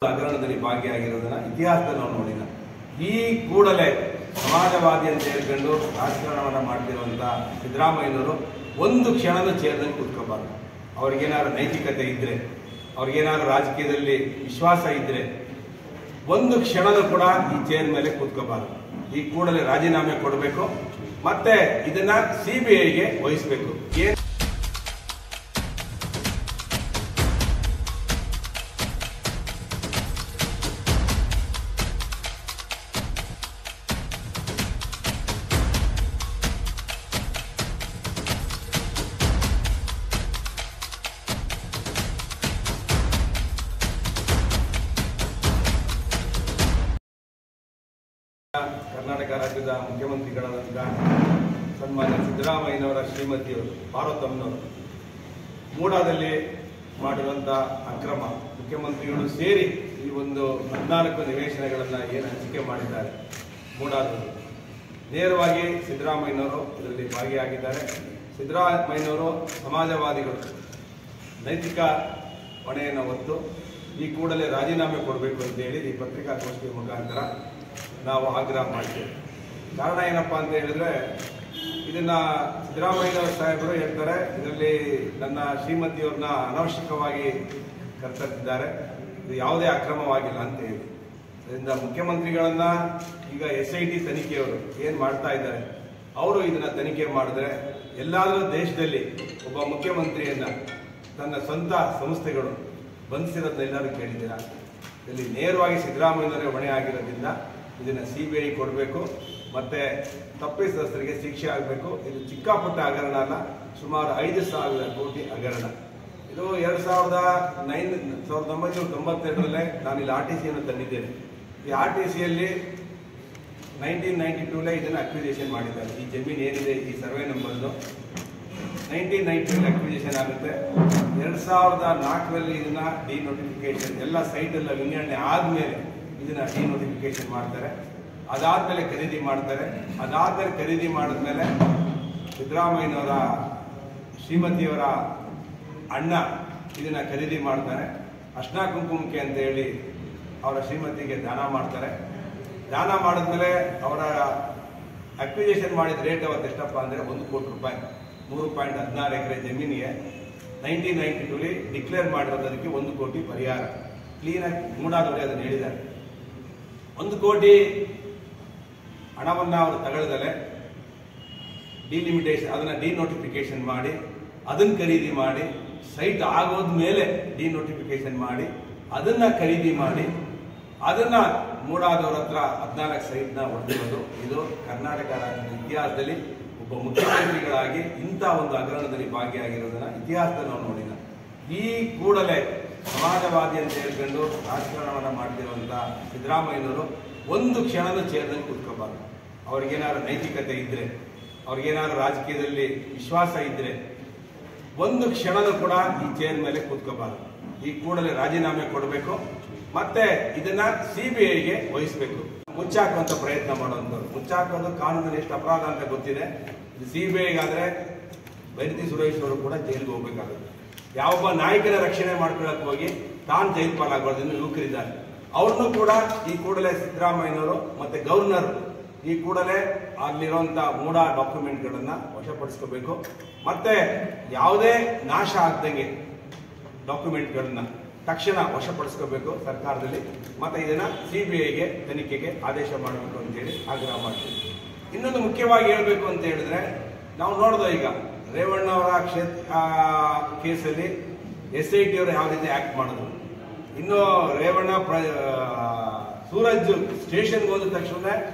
ಹಗರಣದಲ್ಲಿ ಭಾಗಿಯಾಗಿರೋದನ್ನ ಇತಿಹಾಸದಲ್ಲಿ ನಾವು ನೋಡಿಲ್ಲ. ಈ ಕೂಡಲೇ ಸಮಾಜವಾದಿ ಅಂತ ಹೇಳ್ಕೊಂಡು ರಾಜಕಾರಣವನ್ನ ಮಾಡ್ತಿರುವಂತಹ ಸಿದ್ದರಾಮಯ್ಯನವರು ಒಂದು ಕ್ಷಣದ ಚೇರ್ನಲ್ಲಿ ಕೂತ್ಕೋಬಾರ್ದು. ಅವ್ರಿಗೇನಾದ್ರು ನೈತಿಕತೆ ಇದ್ರೆ, ಅವ್ರಿಗೇನಾದ್ರು ರಾಜಕೀಯದಲ್ಲಿ ವಿಶ್ವಾಸ ಇದ್ರೆ ಒಂದು ಕ್ಷಣದ ಕೂಡ ಈ ಚೇರ್ ಮೇಲೆ ಕೂತ್ಕೋಬಾರ್ದು. ಈ ಕೂಡಲೇ ರಾಜೀನಾಮೆ ಕೊಡಬೇಕು, ಮತ್ತೆ ಇದನ್ನ ಸಿಬಿಐಗೆ ವಹಿಸಬೇಕು. ಕರ್ನಾಟಕ ರಾಜ್ಯದ ಮುಖ್ಯಮಂತ್ರಿಗಳಾದಂತಹ ಸನ್ಮಾನ್ಯ ಸಿದ್ದರಾಮಯ್ಯನವರ ಶ್ರೀಮತಿಯವರು ಪಾರ್ವತಮ್ಮನವರು ಮೂಡಾದಲ್ಲಿ ಮಾಡಿರುವಂತಹ ಅಕ್ರಮ, ಮುಖ್ಯಮಂತ್ರಿಗಳು ಸೇರಿ ಈ ಒಂದು 14 ನಿವೇಶನಗಳನ್ನು ಏನು ಹಂಚಿಕೆ ಮಾಡಿದ್ದಾರೆ ಮೂಡಾದಲ್ಲಿ, ನೇರವಾಗಿ ಸಿದ್ದರಾಮಯ್ಯನವರು ಇದರಲ್ಲಿ ಭಾಗಿಯಾಗಿದ್ದಾರೆ. ಸಿದ್ದರಾಮಯ್ಯನವರು ಸಮಾಜವಾದಿಗಳು ನೈತಿಕ ಹೊಣೆಯನ್ನು ಹೊತ್ತು ಈ ಕೂಡಲೇ ರಾಜೀನಾಮೆ ಕೊಡಬೇಕು ಅಂತ ಹೇಳಿ ಈ ಪತ್ರಿಕಾಗೋಷ್ಠಿಯ ಮುಖಾಂತರ ನಾವು ಆಗ್ರಹ ಮಾಡ್ತೇವೆ. ಕಾರಣ ಏನಪ್ಪಾ ಅಂತ ಹೇಳಿದ್ರೆ, ಇದನ್ನ ಸಿದ್ದರಾಮಯ್ಯನವರ ಸಾಹೇಬರು ಹೇಳ್ತಾರೆ, ಇದರಲ್ಲಿ ನನ್ನ ಶ್ರೀಮತಿಯವ್ರನ್ನ ಅನವಶ್ಯಕವಾಗಿ ಕರ್ತರಿದ್ದಾರೆ, ಇದು ಯಾವುದೇ ಅಕ್ರಮವಾಗಿಲ್ಲ ಅಂತ ಹೇಳಿ. ಅದರಿಂದ ಮುಖ್ಯಮಂತ್ರಿಗಳನ್ನ ಈಗ SIT ತನಿಖೆಯವರು ಏನ್ ಮಾಡ್ತಾ ಇದ್ದಾರೆ, ಅವರು ಇದನ್ನ ತನಿಖೆ ಮಾಡಿದ್ರೆ ಎಲ್ಲಾದರೂ ದೇಶದಲ್ಲಿ ಒಬ್ಬ ಮುಖ್ಯಮಂತ್ರಿಯನ್ನ ತನ್ನ ಸ್ವಂತ ಸಂಸ್ಥೆಗಳು ಬಂಧಿಸಿರೋದನ್ನ ಎಲ್ಲರೂ ಕೇಳಿದ್ದೀರಾ? ಇಲ್ಲಿ ನೇರವಾಗಿ ಸಿದ್ದರಾಮಯ್ಯನವರೇ ಹೊಣೆ ಆಗಿರೋದ್ರಿಂದ ಇದನ್ನ CBI ಕೊಡಬೇಕು, ಮತ್ತೆ ತಪ್ಪಿತಸ್ಥರಿಗೆ ಶಿಕ್ಷೆ ಆಗಬೇಕು. ಇದು ಚಿಕ್ಕಾಪುಟ್ಟ ಹಗರಣ ಅಲ್ಲ, ಸುಮಾರು 5,000 ಕೋಟಿ ಹಗರಣ. ಇದು 1992 ನಾನು ಇಲ್ಲಿ RTCಯನ್ನು ತಂದಿದ್ದೇನೆ. ಈ RTCಯಲ್ಲಿ 1992 ಇದನ್ನು ಅಕ್ವಿಜೇಷನ್ ಮಾಡಿದ್ದಾರೆ. ಈ ಜಮೀನು ಏನಿದೆ, ಈ ಸರ್ವೆ ನಂಬರ್ದು 1992 ಅಕ್ವಿಜೇಷನ್ ಆಗುತ್ತೆ. 2004 ಇದನ್ನ ಡಿನೋಟಿಫಿಕೇಶನ್ ಎಲ್ಲ ಸೈಟ್ ಎಲ್ಲ ವಿಂಗಡಣೆ ಆದ್ಮೇಲೆ ಇದನ್ನ ಡಿನೋಟಿಫಿಕೇಶನ್ ಮಾಡ್ತಾರೆ. ಅದಾದ್ಮೇಲೆ ಖರೀದಿ ಮಾಡ್ತಾರೆ. ಅದಾದ್ಮೇಲೆ ಖರೀದಿ ಮಾಡಿದ್ಮೇಲೆ ಸಿದ್ದರಾಮಯ್ಯನವರ ಶ್ರೀಮತಿಯವರ ಅಣ್ಣ ಇದನ್ನ ಖರೀದಿ ಮಾಡ್ತಾರೆ. ಅರ್ಶಿನ ಕುಂಕುಮಕ್ಕೆ ಅಂತ ಹೇಳಿ ಅವರ ಶ್ರೀಮತಿಗೆ ದಾನ ಮಾಡ್ತಾರೆ. ದಾನ ಮಾಡಿದ್ಮೇಲೆ ಅವರ ಅಕ್ವಿಜೇಷನ್ ಮಾಡಿದ ರೇಟ್ ಅವತ್ತು ಎಷ್ಟಪ್ಪ ಅಂದ್ರೆ 1 ಕೋಟಿ ರೂಪಾಯಿ, 3.16 ಎಕರೆ ಜಮೀನಿಗೆ 1992 ಡಿಕ್ಲೇರ್ ಮಾಡಿರೋದಕ್ಕೆ 1 ಕೋಟಿ ಪರಿಹಾರ ಕ್ಲೀನಾಗಿ ಮೂಡಾದವರೇ ಅದನ್ನು ಹೇಳಿದ್ದಾರೆ. 1 ಕೋಟಿ ಹಣವನ್ನ ಅವರು ತಗೊಳ್ಳದಲೆ ಡಿಲಿಮಿಟೇಷನ್, ಅದನ್ನ ಡಿನೋಟಿಫಿಕೇಶನ್ ಮಾಡಿ, ಅದನ್ನ ಖರೀದಿ ಮಾಡಿ, ಸೈಟ್ ಆಗೋದ್ಮೇಲೆ ಡಿನೋಟಿಫಿಕೇಶನ್ ಮಾಡಿ, ಅದನ್ನ ಖರೀದಿ ಮಾಡಿ, ಅದನ್ನ ಮೂಡಾದವರ ಹತ್ರ 14 ಸೈಟ್ನ ಹೊಡೆದಿರೋದು. ಇದು ಕರ್ನಾಟಕ ರಾಜ್ಯದ ಇತಿಹಾಸದಲ್ಲಿ ಒಬ್ಬ ಮುಖ್ಯಮಂತ್ರಿಗಳಾಗಿ ಇಂಥ ಒಂದು ಹಗರಣದಲ್ಲಿ ಭಾಗಿಯಾಗಿರೋದನ್ನ ಇತಿಹಾಸದಲ್ಲಿ ನಾವು ನೋಡಿಲ್ಲ. ಈ ಕೂಡಲೇ ಸಮಾಜವಾದಿ ಅಂತ ಹೇಳ್ಕೊಂಡು ರಾಜಕಾರಣವನ್ನ ಮಾಡ್ತಿರುವಂತಹ ಸಿದ್ದರಾಮಯ್ಯನವರು ಒಂದು ಕ್ಷಣದ ಚೇರ್ನಲ್ಲಿ ಕೂತ್ಕೋಬಾರ್ದು. ಅವ್ರಿಗೇನಾದ್ರು ನೈತಿಕತೆ ಇದ್ರೆ, ಅವ್ರಿಗೇನಾದ್ರು ರಾಜಕೀಯದಲ್ಲಿ ವಿಶ್ವಾಸ ಇದ್ರೆ ಒಂದು ಕ್ಷಣದ ಕೂಡ ಈ ಚೇರ್ ಮೇಲೆ ಕೂತ್ಕೋಬಾರ್ದು. ಈ ಕೂಡಲೇ ರಾಜೀನಾಮೆ ಕೊಡಬೇಕು, ಮತ್ತೆ ಇದನ್ನ CBIಗೆ ವಹಿಸಬೇಕು. ಮುಚ್ಚಾಕುವಂತ ಪ್ರಯತ್ನ ಮಾಡುವಂಥವ್ರು, ಮುಚ್ಚಾಕೋದು ಕಾನೂನಲ್ಲಿ ಎಷ್ಟು ಅಪರಾಧ ಅಂತ ಗೊತ್ತಿದೆ. ಇದು CBIಗಾದ್ರೆ ಬೈರತಿ ಸುರೇಶ್ ಅವರು ಕೂಡ ಜೈಲಿಗೆ ಹೋಗ್ಬೇಕಾಗುತ್ತೆ. ಯಾವೊಬ್ಬ ನಾಯಕನ ರಕ್ಷಣೆ ಮಾಡ್ಕೊಳ್ಳಕ್ ಹೋಗಿ ತಾನು ಜೈಲು ಪಾಲಾಗೋದನ್ನು ಯುವಕರಿದ್ದಾರೆ. ಅವ್ರನ್ನೂ ಕೂಡ ಈ ಕೂಡಲೇ ಸಿದ್ದರಾಮಯ್ಯನವರು ಮತ್ತೆ ಗವರ್ನರ್ ಈ ಕೂಡಲೇ ಅಲ್ಲಿರುವಂತಹ ಮೂಡ ಡಾಕ್ಯುಮೆಂಟ್ಗಳನ್ನ ವಶಪಡಿಸ್ಕೋಬೇಕು. ಮತ್ತೆ ಯಾವುದೇ ನಾಶ ಆಗದಂಗೆ ಡಾಕ್ಯುಮೆಂಟ್ಗಳನ್ನ ತಕ್ಷಣ ವಶಪಡಿಸ್ಕೋಬೇಕು ಸರ್ಕಾರದಲ್ಲಿ. ಮತ್ತೆ ಇದನ್ನ CBIಗೆ ತನಿಖೆಗೆ ಆದೇಶ ಮಾಡಬೇಕು ಅಂತ ಹೇಳಿ ಆಗ್ರಹ ಮಾಡ್ತೀವಿ. ಇನ್ನೊಂದು ಮುಖ್ಯವಾಗಿ ಹೇಳ್ಬೇಕು ಅಂತ ಹೇಳಿದ್ರೆ, ನಾವು ನೋಡಿದ ಈಗ ರೇವಣ್ಣ ಅವರ ಕೇಸಲ್ಲಿ SIT ಅವರು ಯಾವ ರೀತಿ ಆಕ್ಟ್ ಮಾಡಿದ್ರು. ಇನ್ನು ರೇವಣ್ಣ ಸೂರಜ್ ಸ್ಟೇಷನ್ಗೆ ಹೋದ ತಕ್ಷಣ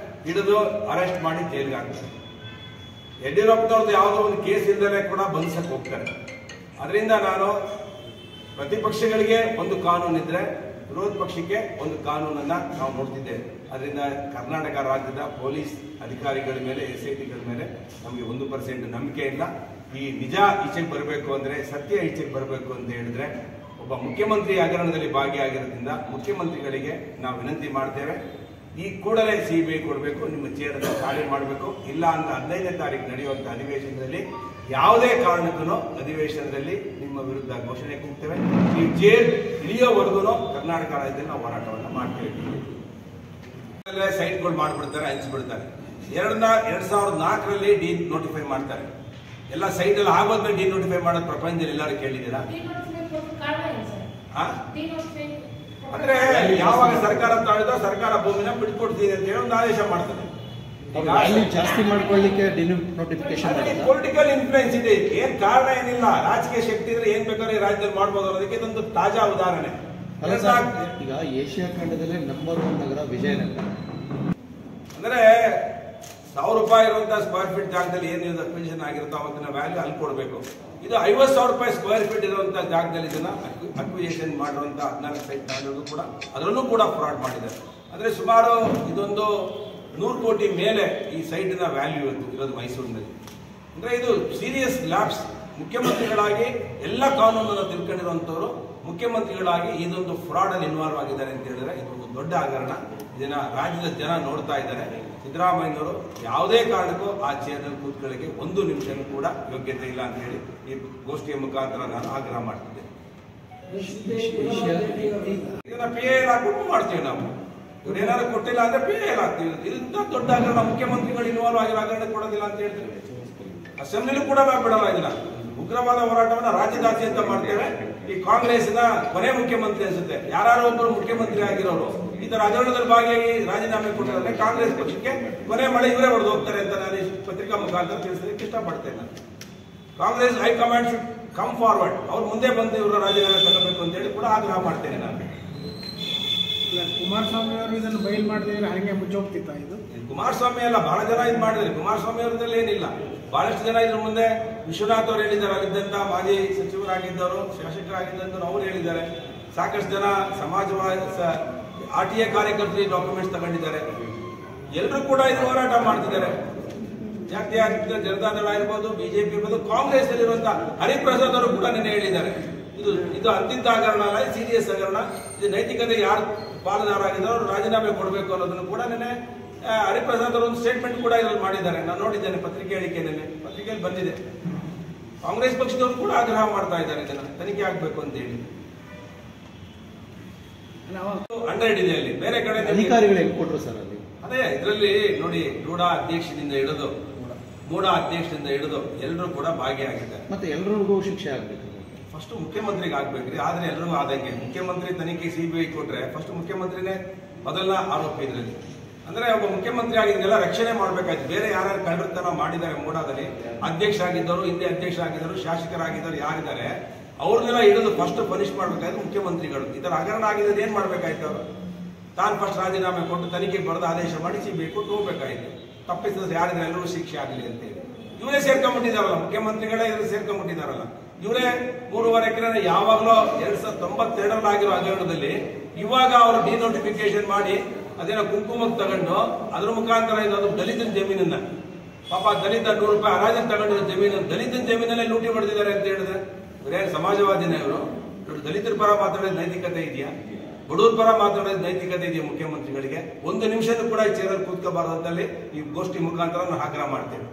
ಹಿಡಿದು ಅರೆಸ್ಟ್ ಮಾಡಿ ಜೈಲಿಗೆ ಹಾಕ್ತಾರೆ. ಯಡಿಯೂರಪ್ಪನವ್ರದ್ದು ಯಾವುದೋ ಒಂದು ಕೇಸ್ ಇಲ್ಲದೆ ಕೂಡ ಬಂಧಿಸಕ್ಕೆ ಹೋಗ್ತಾರೆ. ಅದರಿಂದ ನಾನು ಪ್ರತಿಪಕ್ಷಗಳಿಗೆ ಒಂದು ಕಾನೂನು ಇದ್ರೆ ವಿರೋಧ ಪಕ್ಷಕ್ಕೆ ಒಂದು ಕಾನೂನನ್ನ ನಾವು ನೋಡ್ತಿದ್ದೇವೆ. ಅದರಿಂದ ಕರ್ನಾಟಕ ರಾಜ್ಯದ ಪೊಲೀಸ್ ಅಧಿಕಾರಿಗಳ ಮೇಲೆ SITಗಳ ಮೇಲೆ ನಮಗೆ 1% ನಂಬಿಕೆ ಇಲ್ಲ. ಈ ನಿಜ ಈಚೆಗೆ ಬರಬೇಕು ಅಂದ್ರೆ, ಸತ್ಯ ಈಚೆಗೆ ಬರಬೇಕು ಅಂತ ಹೇಳಿದ್ರೆ, ಒಬ್ಬ ಮುಖ್ಯಮಂತ್ರಿ ಹಗರಣದಲ್ಲಿ ಭಾಗಿಯಾಗಿರೋದ್ರಿಂದ ಮುಖ್ಯಮಂತ್ರಿಗಳಿಗೆ ನಾವು ವಿನಂತಿ ಮಾಡ್ತೇವೆ, ಈ ಕೂಡಲೇ CBI ಕೊಡಬೇಕು, ನಿಮ್ಮ ಚೇರ್ ಖಾಲಿ ಮಾಡಬೇಕು. ಇಲ್ಲ ಅಂದ್ರೆ 15ನೇ ತಾರೀಕು ನಡೆಯುವಂತಹ ಅಧಿವೇಶನದಲ್ಲಿ ಯಾವುದೇ ಕಾರಣಕ್ಕೂ ಅಧಿವೇಶನದಲ್ಲಿ ನಿಮ್ಮ ವಿರುದ್ಧ ಘೋಷಣೆ ಕೂಗ್ತೇವೆ. ನೀವು ಜೈಲ್ ಇಳಿಯೋವರೆಗೂ ಕರ್ನಾಟಕ ರಾಜ್ಯದಲ್ಲಿ ನಾವು ಹೋರಾಟವನ್ನು ಮಾಡ್ತೇವೆ. ಸೈಟ್ಗಳು ಮಾಡಿಬಿಡ್ತಾರೆ, ಹಂಚಿಬಿಡ್ತಾರೆ. 2004ರಲ್ಲಿ ಡಿ ನೋಟಿಫೈ ಮಾಡ್ತಾರೆ. ಎಲ್ಲ ಸೈಟ್ ಎಲ್ಲ ಆಗೋದ್ಮೇಲೆ ಡಿ ನೋಟಿಫೈ ಮಾಡೋದು ಪ್ರಪಂಚದಲ್ಲಿ ಎಲ್ಲರೂ ಕೇಳಿದ್ದೀರಾ? ಅಂದ್ರೆ ಯಾವಾಗ ಸರ್ಕಾರ ತಾಳಿದೋ ಸರ್ಕಾರ ಭೂಮಿನ ಬಿಟ್ಕೊಡ್ತೀನಿ ಅಂತ ಹೇಳಿ ಒಂದು ಆದೇಶ ಮಾಡ್ತಾರೆ. ಜಾಸ್ತಿ ಮಾಡ್ಕೊಳ್ಳಿಕ್ಕೆ ನೋಟಿಫಿಕೇಶನ್ ಪೊಲಿಟಿಕಲ್ ಇನ್ಫ್ಲೂಯೆನ್ಸ್ ಇದೆ. ಏನ್ ಕಾರಣ ಏನಿಲ್ಲ, ರಾಜಕೀಯ ಶಕ್ತಿ ಇದ್ರೆ ಏನ್ ಬೇಕಾದ್ರೆ ರಾಜ್ಯದಲ್ಲಿ ಮಾಡ್ಬೋದು ಅನ್ನೋದಕ್ಕೆ ಇದೊಂದು ತಾಜಾ ಉದಾಹರಣೆ. ಈಗ ಏಷ್ಯಾ ಖಂಡದಲ್ಲೇ ನಂಬರ್ 1 ನಗರ ವಿಜಯನಗರ. ಅಂದ್ರೆ 1000 ರೂಪಾಯಿ ಇರುವಂತಹ ಸ್ಕ್ವೇರ್ ಫೀಟ್ ಜಾಗದಲ್ಲಿ ಏನಿದೆ ಅಕ್ವಿಸಿಷನ್ ಆಗಿರುತ್ತೋ ಅವತ್ತಿನ ವ್ಯಾಲ್ಯೂ ಅಲ್ಲಿ ಕೊಡಬೇಕು. ಇದು 50,000 ರೂಪಾಯಿ ಸ್ಕ್ವೇರ್ ಫೀಟ್ ಇರುವಂತಹ ಜಾಗದಲ್ಲಿ ಇದನ್ನ ಅಕ್ವಿಸಿಷನ್ ಮಾಡುವಂತಹ 14 ಸೈಟ್ ಕೂಡ ಅದರಲ್ಲೂ ಕೂಡ ಫ್ರಾಡ್ ಮಾಡಿದ್ದಾರೆ. ಅಂದ್ರೆ ಸುಮಾರು ಇದೊಂದು 100 ಕೋಟಿ ಮೇಲೆ ಈ ಸೈಟಿನ ವ್ಯಾಲ್ಯೂ ಇರೋದು ಮೈಸೂರಿನಲ್ಲಿ. ಅಂದ್ರೆ ಇದು ಸೀರಿಯಸ್ ಲ್ಯಾಪ್ಸ್. ಮುಖ್ಯಮಂತ್ರಿಗಳಾಗಿ ಎಲ್ಲ ಕಾನೂನನ್ನು ತಿಳ್ಕೊಂಡಿರುವಂತವರು ಮುಖ್ಯಮಂತ್ರಿಗಳಾಗಿ ಇದೊಂದು ಫ್ರಾಡ್ ಅಲ್ಲಿ ಇನ್ವಾಲ್ವ್ ಆಗಿದ್ದಾರೆ ಅಂತ ಹೇಳಿದ್ರೆ ಇದೊಂದು ದೊಡ್ಡ ಹಗರಣ. ಇದನ್ನ ರಾಜ್ಯದ ಜನ ನೋಡ್ತಾ ಇದ್ದಾರೆ. ಸಿದ್ದರಾಮಯ್ಯನವರು ಯಾವುದೇ ಕಾರಣಕ್ಕೂ ಆ ಚೇರ್ನಲ್ಲಿ ಕೂತ್ಕೊಳ್ಳಿಕ್ಕೆ 1 ನಿಮಿಷನೂ ಕೂಡ ಯೋಗ್ಯತೆ ಇಲ್ಲ ಅಂತ ಹೇಳಿ ಈ ಗೋಷ್ಠಿಯ ಮುಖಾಂತರ ನಾನು ಆಗ್ರಹ ಮಾಡ್ತಿದ್ದೇನೆ. ಇದನ್ನ PIL ಹಾಕ್ಬಿಟ್ಟು ಮಾಡ್ತೀವಿ ನಾವು. ಇವ್ರು ಏನಾದ್ರು ಕೊಟ್ಟಿಲ್ಲ ಅಂದ್ರೆ PIL ಹಾಕ್ತೀವಿ. ಇದರಿಂದ ದೊಡ್ಡ ಹಗರಣ. ಮುಖ್ಯಮಂತ್ರಿಗಳು ಇನ್ವಾಲ್ವ್ ಆಗಿರೋ ಹಗರಣ ಕೊಡೋದಿಲ್ಲ ಅಂತ ಹೇಳ್ತೀವಿ. ಅಸೆಂಬ್ಲಿಲೂ ಕೂಡ ನಾವು ಬಿಡಲ್ಲ. ಇದನ್ನ ಉಗ್ರವಾದ ಹೋರಾಟವನ್ನ ರಾಜ್ಯದಾದ್ಯಂತ ಮಾಡ್ತೇವೆ. ಈ ಕಾಂಗ್ರೆಸ್ನ ಕೊನೆ ಮುಖ್ಯಮಂತ್ರಿ ಅನ್ಸುತ್ತೆ, ಯಾರು ಒಬ್ಬರು ಮುಖ್ಯಮಂತ್ರಿ ಆಗಿರೋರು ಈ ತರ ಹಗರಣದಲ್ಲಿ ಭಾಗಿಯಾಗಿ ರಾಜೀನಾಮೆ ಕೊಟ್ಟಿದ್ದಾರೆ. ಕಾಂಗ್ರೆಸ್ ಪಕ್ಷಕ್ಕೆ ಕೊನೆ ಮಳೆ ಇವರೇ ಹೊಡೆದು ಹೋಗ್ತಾರೆ ಅಂತ ನಾನು ಈ ಪತ್ರಿಕಾ ಮುಖಾಂತರ ತಿಳಿಸಲಿಕ್ಕೆ ಇಷ್ಟಪಡ್ತೇನೆ. Congress high command should come forward. ಅವ್ರು ಮುಂದೆ ಬಂದು ಇವರ ರಾಜೀನಾಮೆ ತಗೋಬೇಕು ಅಂತ ಹೇಳಿ ಕೂಡ ಆಗ್ರಹ ಮಾಡ್ತೇನೆ ನಾನು. ಕುಮಾರಸ್ವಾಮಿ ಅವರು ಇದನ್ನು ಬಯಲು ಮಾಡಿದ್ರೆ ಹಾಗೆ ಮುಚ್ಚೋಗ್ತಿತ್ತ? ಇದು ಕುಮಾರಸ್ವಾಮಿ ಅಲ್ಲ, ಬಹಳ ಜನ ಇದು ಮಾಡಿದ್ರು. ಕುಮಾರಸ್ವಾಮಿ ಅವರದಲ್ಲಿ ಏನಿಲ್ಲ, ಬಹಳಷ್ಟು ಜನ ಇದ್ರ ಮುಂದೆ ವಿಶ್ವನಾಥ್ ಅವರು ಹೇಳಿದ್ದಾರೆ. ಅಲ್ಲಿದ್ದಂತ ಮಾಜಿ ಸಚಿವರಾಗಿದ್ದವರು, ಶಾಸಕರಾಗಿದ್ದಂತವ್ರು ಅವ್ರು ಹೇಳಿದ್ದಾರೆ. ಸಾಕಷ್ಟು ಜನ ಸಮಾಜವಾದಿ RTA ಕಾರ್ಯಕರ್ತರು ಡಾಕ್ಯುಮೆಂಟ್ಸ್ ತಗೊಂಡಿದ್ದಾರೆ. ಎಲ್ಲರೂ ಕೂಡ ಇದು ಹೋರಾಟ ಮಾಡ್ತಿದ್ದಾರೆ. ಜಾತ್ಯತೀತ ಜನತಾದಳ ಇರ್ಬೋದು, BJP ಇರ್ಬೋದು, ಕಾಂಗ್ರೆಸ್ ಅಲ್ಲಿರುವಂತಹ ಹರಿಪ್ರಸಾದ್ ಅವರು ಕೂಡ ನೆನೆ ಹೇಳಿದ್ದಾರೆ. ಇದು ಅಂತಿಂತ ಹಗರಣ ಅಲ್ಲ, ಸೀರಿಯಸ್ ಹಗರಣ. ಇದು ನೈತಿಕತೆ ಯಾರು ಪಾಲುದಾರರಾಗಿದ್ದಾರೆ ಅವರು ರಾಜೀನಾಮೆ ಕೊಡಬೇಕು ಅನ್ನೋದನ್ನು ಕೂಡ ನೆನೆ ಹರಿಪ್ರಸಾದ್ ಅವರು ಒಂದು ಸ್ಟೇಟ್ಮೆಂಟ್ ಕೂಡ ಇದ್ರಲ್ಲಿ ಮಾಡಿದ್ದಾರೆ. ನಾನು ನೋಡಿದ್ದೇನೆ ಪತ್ರಿಕೆ ಹೇಳಿಕೆಯಲ್ಲಿ, ಪತ್ರಿಕೆಯಲ್ಲಿ ಬಂದಿದೆ. ಕಾಂಗ್ರೆಸ್ ಪಕ್ಷದವರು ಕೂಡ ಆಗ್ರಹ ಮಾಡ್ತಾ ಇದ್ದಾರೆ ಇದನ್ನ ತನಿಖೆ ಆಗ್ಬೇಕು ಅಂತ ಹೇಳಿ. ಅಂಡರ್ ಇದೆ ಅಲ್ಲಿ. ಬೇರೆ ಕಡೆ ಅಧಿಕಾರಿಗಳು ಹೆಂಗ್ ಕೊಟ್ರು ಸರ್ ಅಲ್ಲಿ? ಅದೇ ಇದರಲ್ಲಿ ನೋಡಿ, ಮೂಡ ಅಧ್ಯಕ್ಷದಿಂದ ಹಿಡಿದು ಎಲ್ಲರೂ ಕೂಡ ಭಾಗಿಯಾಗಿದ್ದಾರೆ. ಮತ್ತೆ ಎಲ್ಲರಿಗೂ ಶಿಕ್ಷೆ ಆಗ್ಬೇಕು. ಫಸ್ಟ್ ಮುಖ್ಯಮಂತ್ರಿಗೆ ಆಗ್ಬೇಕ್ರಿ. ಆದ್ರೆ ಎಲ್ಲರಿಗೂ ಆದಂಗೆ ಮುಖ್ಯಮಂತ್ರಿ ತನಿಖೆ CBI ಕೊಟ್ರೆ ಫಸ್ಟ್ ಮುಖ್ಯಮಂತ್ರಿನೇ ಮೊದಲ ಆರೋಪಿ ಇದರಲ್ಲಿ. ಅಂದ್ರೆ ಒಬ್ಬ ಮುಖ್ಯಮಂತ್ರಿ ಆಗಿದ್ದೆಲ್ಲ ರಕ್ಷಣೆ ಮಾಡ್ಬೇಕಾಯ್ತು. ಬೇರೆ ಯಾರ್ಯಾರು ಕಳ್ಳತನ ಮಾಡಿದ್ದಾರೆ ಮೂಡಾದಲ್ಲಿ, ಅಧ್ಯಕ್ಷ ಆಗಿದ್ದವರು, ಹಿಂದೆ ಅಧ್ಯಕ್ಷ ಆಗಿದ್ದರು, ಶಾಸಕರಾಗಿದ್ದರು ಯಾರಿದ್ದಾರೆ ಅವ್ರನ್ನೆಲ್ಲ ಹಿಡಿದು ಫಸ್ಟ್ ಪನಿಷ್ ಮಾಡ್ಬೇಕಾಯ್ತು ಮುಖ್ಯಮಂತ್ರಿಗಳು. ಈ ತರ ಹಗರಣ ಆಗಿದ್ದು ಏನ್ ಮಾಡ್ಬೇಕಾಯ್ತು? ಅವರು ತಾನು ಫಸ್ಟ್ ರಾಜೀನಾಮೆ ಕೊಟ್ಟು ತನಿಖೆಗೆ ಬರೆದು ಆದೇಶ ಮಾಡಿ CBI ಕೊಟ್ಟು ಹೋಗ್ಬೇಕಾಯ್ತು. ತಪ್ಪಿಸಿದ್ರೆ ಯಾರಿದ್ರೆ ಎಲ್ಲರೂ ಶಿಕ್ಷೆ ಆಗಲಿ ಅಂತ ಹೇಳಿ ಇವರೇ ಸೇರ್ಕೊಂಡ್ಬಿಟ್ಟಿದಾರಲ್ಲ, ಮುಖ್ಯಮಂತ್ರಿಗಳೇ ಇವರು ಸೇರ್ಕೊಂಡ್ಬಿಟ್ಟಿದಾರಲ್ಲ. ಇವರೇ 3.5 ಎಕರೆ ಯಾವಾಗಲೂ 2092ರಲ್ಲಿ ಆಗಿರೋ ಹಗರಣದಲ್ಲಿ ಇವಾಗ ಅವರು ಡಿನೋಟಿಫಿಕೇಶನ್ ಮಾಡಿ ಅದೇನೋ ಕುಂಕುಮಕ್ಕೆ ತಗೊಂಡು ಅದ್ರ ಮುಖಾಂತರ ಇದು ದಲಿತನ ಜಮೀನನ್ನ, ಪಾಪ ದಲಿತ 100 ರೂಪಾಯಿ ಹರಾಜಿನ ತಗೊಂಡಿರೋ ಜಮೀನು ದಲಿತನ ಜಮೀನಲ್ಲೇ ಲೂಟಿ ಹೊಡೆದಿದ್ದಾರೆ ಅಂತ ಹೇಳಿದ್ರೆ ಇವರೇನು ಸಮಾಜವಾದಿನ? ಇವರು ದಲಿತರ ಪರ ಮಾತಾಡೋದು ನೈತಿಕತೆ ಇದೆಯಾ? ಬಡವ್ರ ಪರ ಮಾತಾಡೋದು ನೈತಿಕತೆ ಇದೆಯಾ ಮುಖ್ಯಮಂತ್ರಿಗಳಿಗೆ? 1 ನಿಮಿಷನೂ ಕೂಡ ಈ ಚೇರಲ್ಲಿ ಕೂತ್ಕೋಬಾರದು ಅಂತಲ್ಲಿ ಈ ಗೋಷ್ಠಿ ಮುಖಾಂತರ ನಾವು ಆಗ್ರಹ ಮಾಡ್ತೇವೆ.